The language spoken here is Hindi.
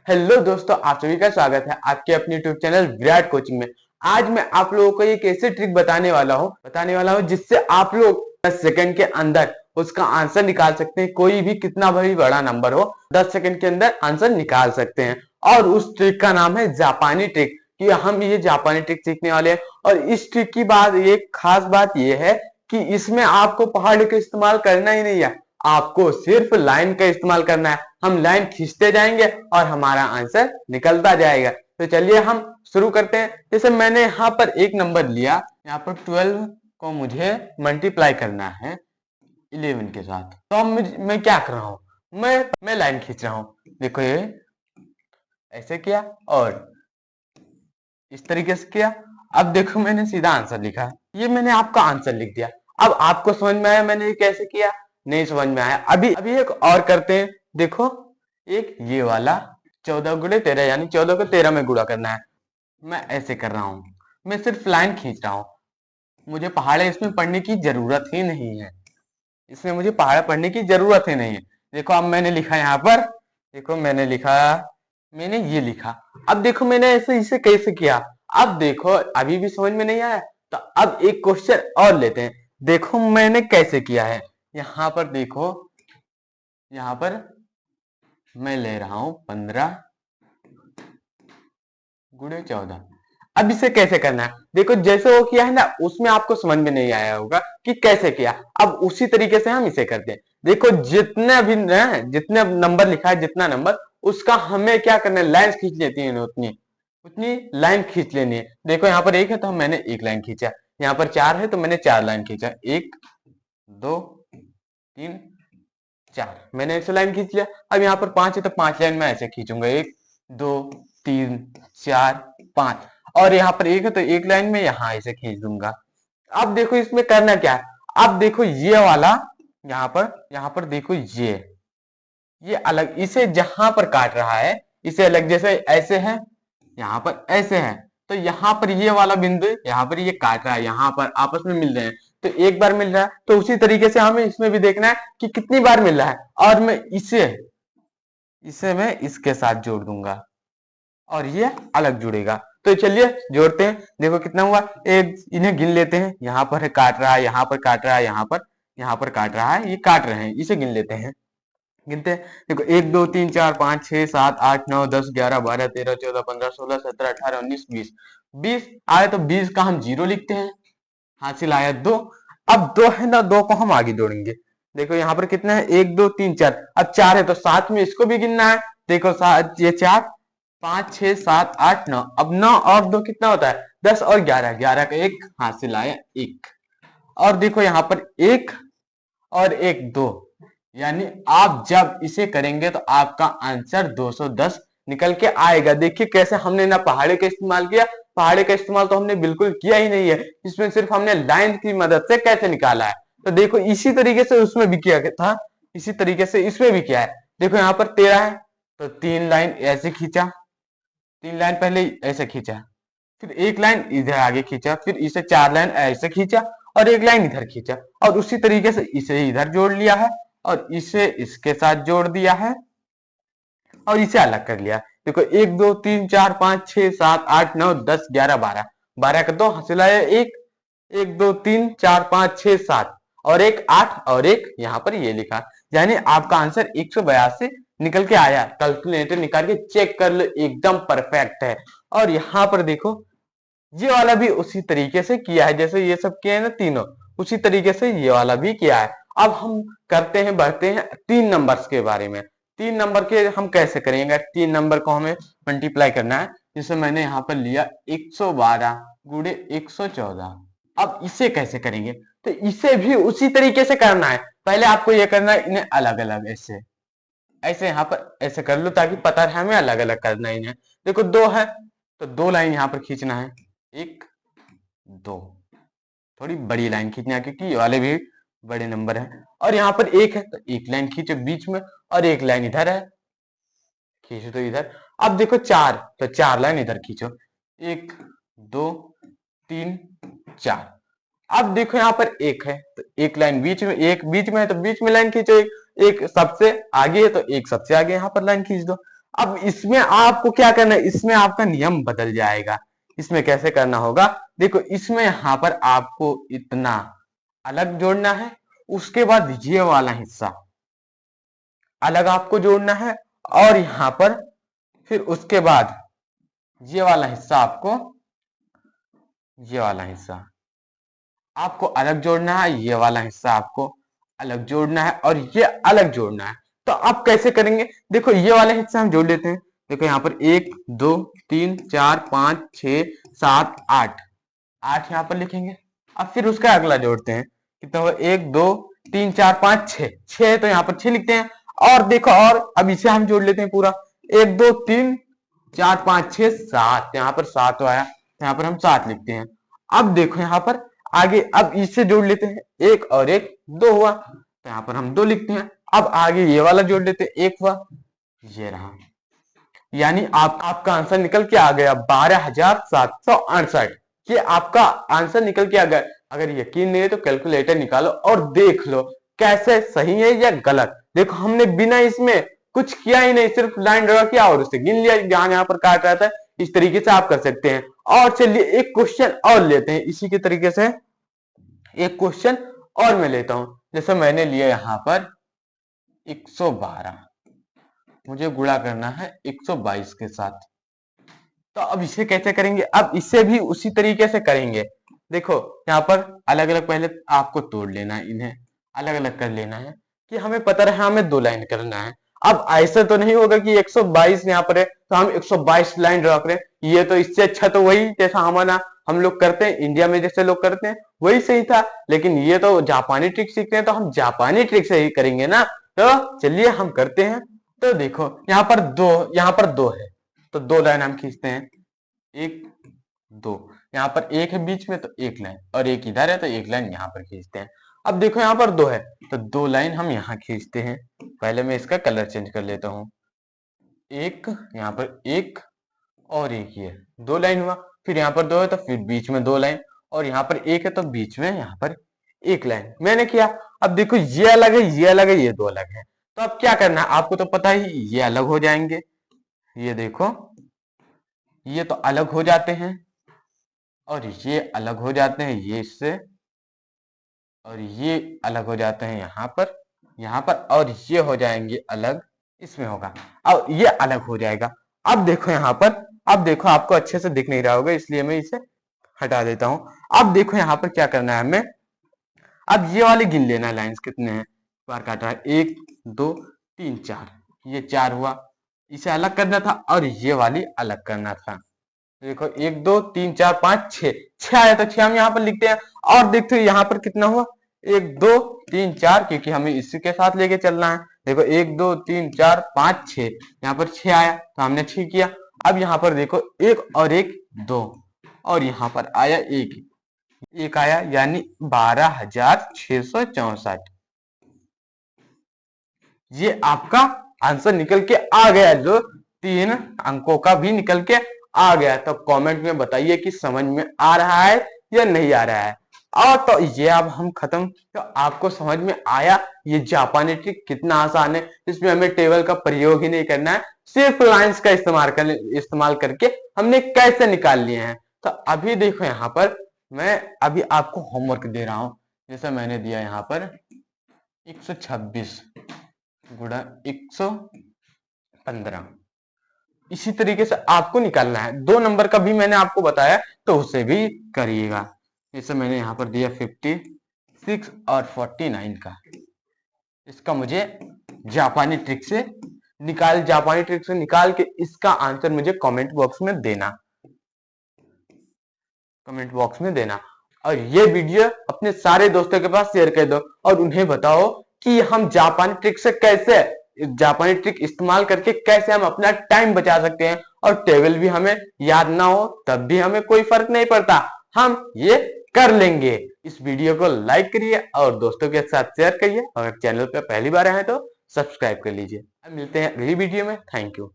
हेलो दोस्तों, आप सभी का स्वागत है आपके अपने यूट्यूब चैनल विराट कोचिंग में। आज मैं आप लोगों को एक ऐसी ट्रिक बताने वाला हूं जिससे आप लोग 10 सेकंड के अंदर उसका आंसर निकाल सकते हैं। कोई भी कितना भी बड़ा नंबर हो, 10 सेकंड के अंदर आंसर निकाल सकते हैं। और उस ट्रिक का नाम है जापानी ट्रिक। कि हम ये जापानी ट्रिक सीखने वाले हैं। और इस ट्रिक की बात, एक खास बात यह है कि इसमें आपको पहाड़ का इस्तेमाल करना ही नहीं है, आपको सिर्फ लाइन का इस्तेमाल करना है। हम लाइन खींचते जाएंगे और हमारा आंसर निकलता जाएगा। तो चलिए हम शुरू करते हैं। जैसे मैंने यहाँ पर एक नंबर लिया, यहाँ पर 12 को मुझे मल्टीप्लाई करना है 11 के साथ। तो अब मैं क्या कर रहा हूँ, मैं लाइन खींच रहा हूँ। देखो ये ऐसे किया और इस तरीके से किया। अब देखो मैंने सीधा आंसर लिखा, ये मैंने आपका आंसर लिख दिया। अब आपको समझ में आया मैंने ये कैसे किया? नहीं समझ में आया? अभी अभी एक और करते हैं। देखो एक ये वाला 14 गुणे 13, यानी 14 को 13 में गुणा करना है। मैं ऐसे कर रहा हूं, मैं सिर्फ लाइन खींच रहा हूं। मुझे पहाड़े इसमें पढ़ने की जरूरत ही नहीं है, इसमें मुझे पहाड़ पढ़ने की जरूरत ही नहीं है। देखो अब मैंने लिखा यहाँ पर, देखो मैंने लिखा, मैंने ये लिखा। अब देखो मैंने ऐसे इसे कैसे किया। अब देखो अभी भी समझ में नहीं आया, तो अब एक क्वेश्चन और लेते हैं। देखो मैंने कैसे किया है। यहाँ पर देखो, यहाँ पर मैं ले रहा हूं 15 गुणे 14। अब इसे कैसे करना है, देखो जैसे वो किया है ना, उसमें आपको समझ में नहीं आया होगा कि कैसे किया। अब उसी तरीके से हम इसे करते हैं। देखो जितने भी जितने नंबर लिखा है, जितना नंबर, उसका हमें क्या करना है, लाइन खींच लेती है, उतनी उतनी लाइन खींच लेनी है। देखो यहाँ पर 1 है तो मैंने एक लाइन खींचा, यहाँ पर 4 है तो मैंने 4 लाइन खींचा। 1 2 3 4, मैंने ऐसे लाइन खींच लिया। अब यहाँ पर 5 है तो 5 लाइन मैं ऐसे खींचूंगा, 1 2 3 4 5। और यहाँ पर 1 है तो एक लाइन में यहाँ ऐसे खींच दूंगा। अब देखो इसमें करना क्या है। अब देखो ये वाला, यहाँ पर देखो ये अलग, इसे जहां पर काट रहा है इसे अलग, जैसे ऐसे है, यहाँ पर ऐसे है, तो यहाँ पर ये वाला बिंदु, यहाँ पर ये काट रहा है, यहाँ पर आपस में मिल रहे हैं। तो एक बार मिल रहा है, तो उसी तरीके से हमें इसमें भी देखना है कि कितनी बार मिल रहा है। और मैं इसे इसे मैं इसके साथ जोड़ दूंगा और ये अलग जुड़ेगा। तो चलिए जोड़ते हैं। देखो कितना हुआ, एक इन्हें गिन लेते हैं। यहाँ पर काट रहा है, यहाँ पर काट रहा है, यहाँ पर काट रहा है, ये काट रहे हैं, इसे गिन लेते हैं। गिनते हैं। देखो 1 2 3 4 5 6 7 8 9 10 11 12 13 14 15 16 17 18 19 20। 20 आए तो 20 का हम जीरो लिखते हैं। हासिल आया 2। अब 2 है ना, 2 को हम आगे जोड़ेंगे। देखो यहाँ पर कितना है, 1 2 3 4। अब 4 है तो साथ में इसको भी गिनना है। देखो ये 4 5 6 7 8 9। अब 9 और 2 कितना होता है, 10 और 11, 11 का 1 हासिल आया 1। और देखो यहाँ पर 1 और 1 2, यानी आप जब इसे करेंगे तो आपका आंसर 210 निकल के आएगा। देखिए कैसे हमने ना पहाड़े का इस्तेमाल किया, पहाड़े का इस्तेमाल तो हमने बिल्कुल किया ही नहीं है। इसमें सिर्फ हमने लाइन की मदद से कैसे निकाला है। तो देखो इसी तरीके से उसमें भी किया था, इसी तरीके से इसमें भी किया है। देखो यहाँ पर 13 है तो 3 लाइन ऐसे खींचा, 3 लाइन पहले ऐसे खींचा, फिर एक लाइन इधर आगे खींचा, फिर इसे 4 लाइन ऐसे खींचा और एक लाइन इधर खींचा। और उसी तरीके से इसे इधर जोड़ लिया है और इसे इसके साथ जोड़ दिया है और इसे अलग कर लिया। देखो 1 2 3 4 5 6 7 8 9 10 11 12, 12 का 2 हासिल आया 1। 1 2 3 4 5 6 7 और एक 8 और एक यहाँ पर ये लिखा, यानी आपका आंसर 182 निकल के आया। कैलकुलेटर निकाल के चेक कर लो, एकदम परफेक्ट है। और यहाँ पर देखो ये वाला भी उसी तरीके से किया है, जैसे ये सब किया है ना तीनों, उसी तरीके से ये वाला भी किया है। अब हम करते हैं, बढ़ते हैं 3 नंबर्स के बारे में। 3 नंबर के हम कैसे करेंगे, 3 नंबर को हमें मल्टीप्लाई करना है। जैसे मैंने यहाँ पर लिया 112 गुणे 114। अब इसे कैसे करेंगे, तो इसे भी उसी तरीके से करना है। पहले आपको ये करना है, इन्हें अलग अलग ऐसे ऐसे यहाँ पर ऐसे कर लो ताकि पता रहे हमें अलग अलग करना है इन्हें। देखो 2 है तो 2 लाइन यहाँ पर खींचना है, 1 2, थोड़ी बड़ी लाइन खींचना है क्योंकि ये वाले भी बड़े नंबर हैं। और यहाँ पर 1 है तो एक लाइन खींचो बीच में और एक लाइन इधर है, खींचो तो इधर। अब देखो 4 तो 4 लाइन इधर खींचो, 1 2 3 4। अब देखो यहाँ पर 1 है तो एक लाइन बीच में, एक बीच में है तो बीच में लाइन खींचो, एक सबसे आगे है तो एक सबसे आगे यहाँ पर लाइन खींच दो। अब इसमें आपको क्या करना है, इसमें आपका नियम बदल जाएगा। इसमें कैसे करना होगा, देखो इसमें यहां पर आपको इतना अलग जोड़ना है, उसके बाद ये वाला हिस्सा अलग आपको जोड़ना है, और यहां पर फिर उसके बाद ये वाला हिस्सा आपको, ये वाला हिस्सा आपको अलग जोड़ना है, ये वाला हिस्सा आपको अलग जोड़ना है, और ये अलग जोड़ना है। तो आप कैसे करेंगे, देखो ये वाला हिस्सा हम जोड़ लेते हैं। देखो यहाँ पर 1 2 3 4 5 6 7 8, 8 यहाँ पर लिखेंगे। अब फिर उसका अगला जोड़ते हैं, कितना होगा, 1 2 3 4 5 6, 6 तो यहाँ पर 6 लिखते हैं। और देखो, और अब इसे हम जोड़ लेते हैं पूरा, 1 2 3 4 5 6 7, यहाँ पर 7 आया, तो यहाँ पर हम 7 लिखते हैं। अब देखो यहाँ पर आगे, अब इससे जोड़ लेते हैं, 1 और 1 2 हुआ, तो यहाँ पर हम 2 लिखते हैं। अब आगे ये वाला जोड़ लेते हैं, 1 हुआ, ये रहा। यानी आपका आंसर निकल के आ गया 12,768। ये आपका आंसर निकल के आ गया। अगर यकीन नहीं है तो कैलकुलेटर निकालो और देख लो कैसे सही है या गलत। देखो हमने बिना इसमें कुछ किया ही नहीं, सिर्फ लाइन ड्रा किया और उसे गिन लिया, यहाँ पर काट रहा था। इस तरीके से आप कर सकते हैं। और चलिए एक क्वेश्चन और लेते हैं इसी के तरीके से। एक क्वेश्चन और मैं लेता हूं, जैसे मैंने लिया यहां पर 112, मुझे गुणा करना है 122 के साथ। तो अब इसे कैसे करेंगे, अब इसे भी उसी तरीके से करेंगे। देखो यहाँ पर अलग अलग पहले आपको तोड़ लेना है, इन्हें अलग अलग कर लेना है कि हमें पता रहे हमें 2 लाइन करना है। अब ऐसा तो नहीं होगा कि 122 यहाँ पर है तो हम 122 लाइन ड्रॉ करें। ये तो इससे अच्छा तो वही जैसा हमारा हम लोग करते हैं, इंडिया में जैसे लोग करते हैं वही सही था। लेकिन ये तो जापानी ट्रिक सीखते हैं तो हम जापानी ट्रिक से ही करेंगे ना। तो चलिए हम करते हैं। तो देखो यहाँ पर दो है, तो 2 लाइन हम खींचते हैं, 1 2, यहाँ पर 1 है बीच में तो 1 लाइन, और 1 इधर है तो 1 लाइन यहाँ पर खींचते हैं। अब देखो यहाँ पर 2 है तो 2 लाइन हम यहाँ खींचते हैं। पहले मैं इसका कलर चेंज कर लेता हूँ, 1 यहाँ पर 1 और 1, ये 2 लाइन हुआ। फिर यहाँ पर 2 है तो फिर बीच में 2 लाइन, और यहाँ पर 1 है तो बीच में यहाँ पर 1 लाइन मैंने किया। अब देखो ये अलग है, ये अलग है, ये 2 अलग है। तो अब क्या करना है, आपको तो पता ही, ये अलग हो जाएंगे। ये देखो ये तो अलग हो जाते हैं, और ये अलग हो जाते हैं ये इससे, और ये अलग हो जाते हैं यहाँ पर, और ये हो जाएंगे अलग, इसमें होगा, अब ये अलग हो जाएगा। अब देखो यहाँ पर, अब देखो आपको अच्छे से दिख नहीं रहा होगा इसलिए मैं इसे हटा देता हूं। अब देखो यहाँ पर क्या करना है हमें, अब ये वाले गिन लेना है, लाइंस कितने हैं, बार काटा है, 1 2 3 4, ये 4 हुआ। इसे अलग करना था और ये वाली अलग करना था। देखो 1 2 3 4 5 6, 6 आया तो 6 हम यहाँ पर लिखते हैं। और देखते हैं यहाँ पर कितना हुआ, 1 2 3 4, क्योंकि हमें इसी के साथ लेके चलना है। देखो 1 2 3 4 5 6, यहाँ पर 6 आया तो हमने 6 किया। अब यहाँ पर देखो 1 और 1 2, और यहाँ पर आया 1 आया, यानी 12,664। ये आपका आंसर निकल के आ गया, जो 3 अंकों का भी निकल के आ गया। तो कमेंट में बताइए कि समझ में आ रहा है या नहीं आ रहा है। और तो ये अब हम खत्म, तो आपको समझ में आया ये जापानी ट्रिक कितना आसान है। इसमें हमें टेबल का प्रयोग ही नहीं करना है, सिर्फ लाइंस का इस्तेमाल करके हमने कैसे निकाल लिए हैं। तो अभी देखो यहाँ पर मैं अभी आपको होमवर्क दे रहा हूं, जैसे मैंने दिया यहाँ पर 126 गुणा 115, इसी तरीके से आपको निकालना है। 2 नंबर का भी मैंने आपको बताया तो उसे भी करिएगा। जैसे मैंने यहाँ पर दिया 56 और 49 का, इसका मुझे जापानी ट्रिक से निकाल के इसका आंसर मुझे कमेंट बॉक्स में देना। और ये वीडियो अपने सारे दोस्तों के पास शेयर कर दो और उन्हें बताओ कि हम जापानी ट्रिक इस्तेमाल करके कैसे हम अपना टाइम बचा सकते हैं। और टेबल भी हमें याद ना हो तब भी हमें कोई फर्क नहीं पड़ता, हम ये कर लेंगे। इस वीडियो को लाइक करिए और दोस्तों के साथ शेयर करिए। अगर चैनल पर पहली बार आए तो सब्सक्राइब कर लीजिए। मिलते हैं अगली वीडियो में। Thank you.